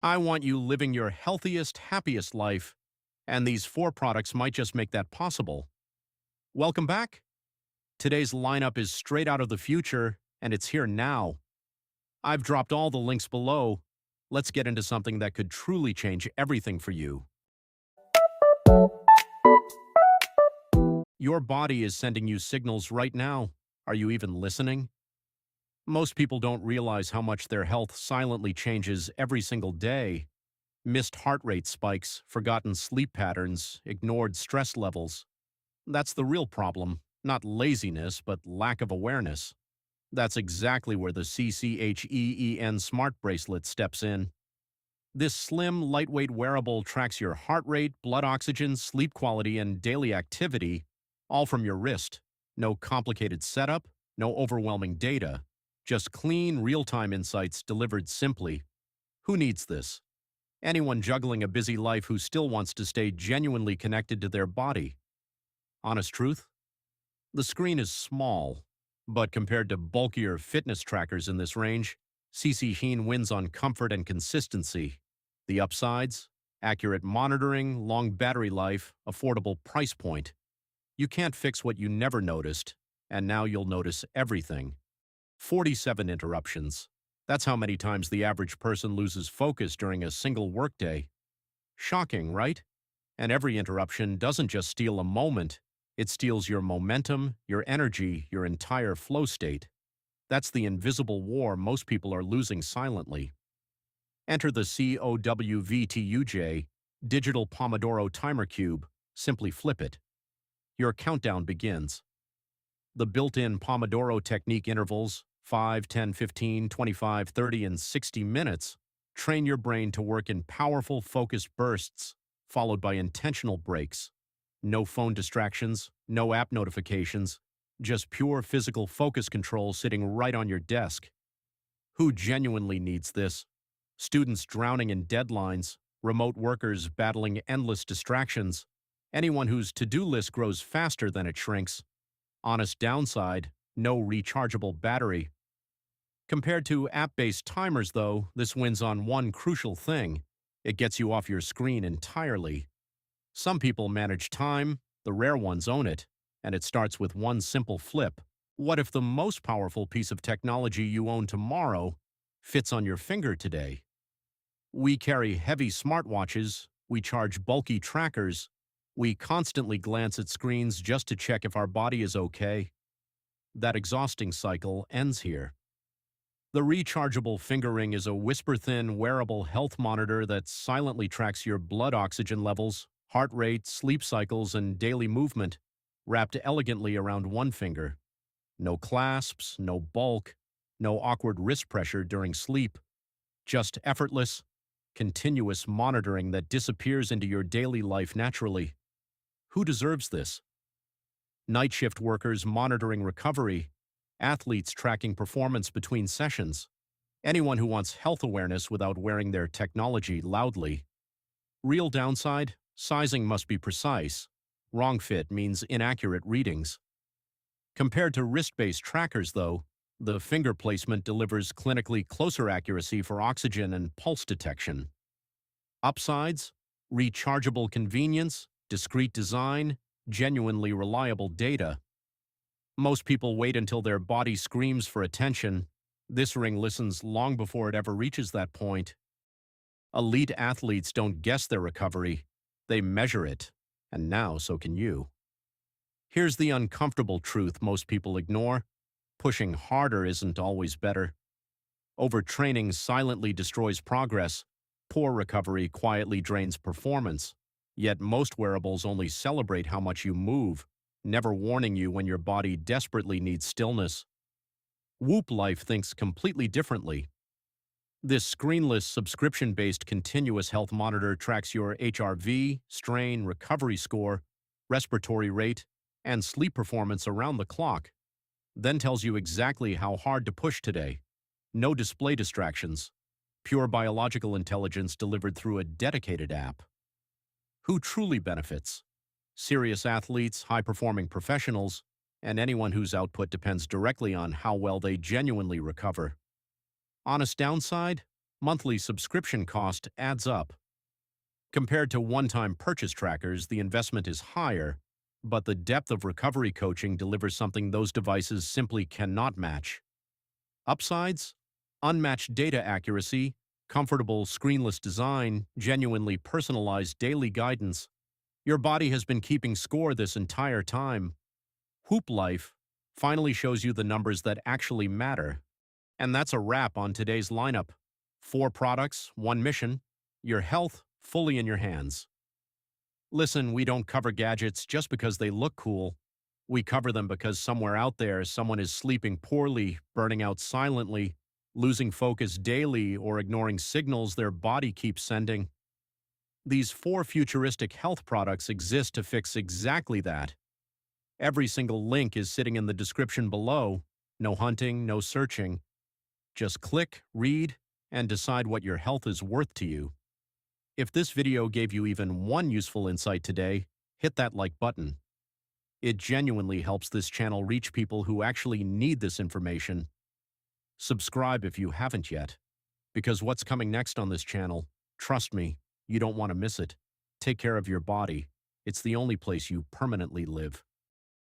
I want you living your healthiest, happiest life, and these four products might just make that possible. Welcome back. Today's lineup is straight out of the future, and it's here now. I've dropped all the links below. Let's get into something that could truly change everything for you. Your body is sending you signals right now. Are you even listening? Most people don't realize how much their health silently changes every single day. Missed heart rate spikes, forgotten sleep patterns, ignored stress levels. That's the real problem, not laziness, but lack of awareness. That's exactly where the CCHEEN Smart Bracelet steps in. This slim, lightweight wearable tracks your heart rate, blood oxygen, sleep quality, and daily activity, all from your wrist. No complicated setup, no overwhelming data. Just clean, real-time insights delivered simply. Who needs this? Anyone juggling a busy life who still wants to stay genuinely connected to their body. Honest truth? The screen is small, but compared to bulkier fitness trackers in this range, CCHEEN wins on comfort and consistency. The upsides? Accurate monitoring, long battery life, affordable price point. You can't fix what you never noticed, and now you'll notice everything. 47 interruptions. That's how many times the average person loses focus during a single workday. Shocking, right? And every interruption doesn't just steal a moment, it steals your momentum, your energy, your entire flow state. That's the invisible war most people are losing silently. Enter the COWVTUJ, Digital Pomodoro Timer Cube. Simply flip it. Your countdown begins. The built-in Pomodoro technique intervals, 5, 10, 15, 25, 30, and 60 minutes, train your brain to work in powerful, focused bursts, followed by intentional breaks. No phone distractions, no app notifications, just pure physical focus control sitting right on your desk. Who genuinely needs this? Students drowning in deadlines, remote workers battling endless distractions, anyone whose to-do list grows faster than it shrinks. Honest downside, no rechargeable battery. Compared to app-based timers, though, this wins on one crucial thing. It gets you off your screen entirely. Some people manage time, the rare ones own it, and it starts with one simple flip. What if the most powerful piece of technology you own tomorrow fits on your finger today? We carry heavy smartwatches, we charge bulky trackers, we constantly glance at screens just to check if our body is okay. That exhausting cycle ends here. The rechargeable finger ring is a whisper-thin, wearable health monitor that silently tracks your blood oxygen levels, heart rate, sleep cycles, and daily movement, wrapped elegantly around one finger. No clasps, no bulk, no awkward wrist pressure during sleep. Just effortless, continuous monitoring that disappears into your daily life naturally. Who deserves this? Night shift workers monitoring recovery, athletes tracking performance between sessions, anyone who wants health awareness without wearing their technology loudly. Real downside? Sizing must be precise. Wrong fit means inaccurate readings. Compared to wrist-based trackers, though, the finger placement delivers clinically closer accuracy for oxygen and pulse detection. Upsides? Rechargeable convenience, discreet design, genuinely reliable data. Most people wait until their body screams for attention. This ring listens long before it ever reaches that point. Elite athletes don't guess their recovery, they measure it, and now so can you. Here's the uncomfortable truth most people ignore. Pushing harder isn't always better. Overtraining silently destroys progress. Poor recovery quietly drains performance. Yet most wearables only celebrate how much you move, never warning you when your body desperately needs stillness. Whoop Life thinks completely differently. This screenless, subscription-based continuous health monitor tracks your HRV, strain, recovery score, respiratory rate, and sleep performance around the clock, then tells you exactly how hard to push today. No display distractions. Pure biological intelligence delivered through a dedicated app. Who truly benefits? Serious athletes, high-performing professionals, and anyone whose output depends directly on how well they genuinely recover. Honest downside? monthly subscription cost adds up. Compared to one-time purchase trackers, the investment is higher, but the depth of recovery coaching delivers something those devices simply cannot match. Upsides? Unmatched data accuracy, comfortable screenless design, genuinely personalized daily guidance. Your body has been keeping score this entire time. Hoop Life finally shows you the numbers that actually matter. And that's a wrap on today's lineup. 4 products, 1 mission, your health fully in your hands. Listen, we don't cover gadgets just because they look cool. We cover them because somewhere out there, someone is sleeping poorly, burning out silently, losing focus daily, or ignoring signals their body keeps sending. These 4 futuristic health products exist to fix exactly that. Every single link is sitting in the description below. No hunting, no searching. Just click, read, and decide what your health is worth to you. If this video gave you even one useful insight today, hit that like button. It genuinely helps this channel reach people who actually need this information. Subscribe if you haven't yet, because what's coming next on this channel, trust me, you don't want to miss it. Take care of your body. It's the only place you permanently live.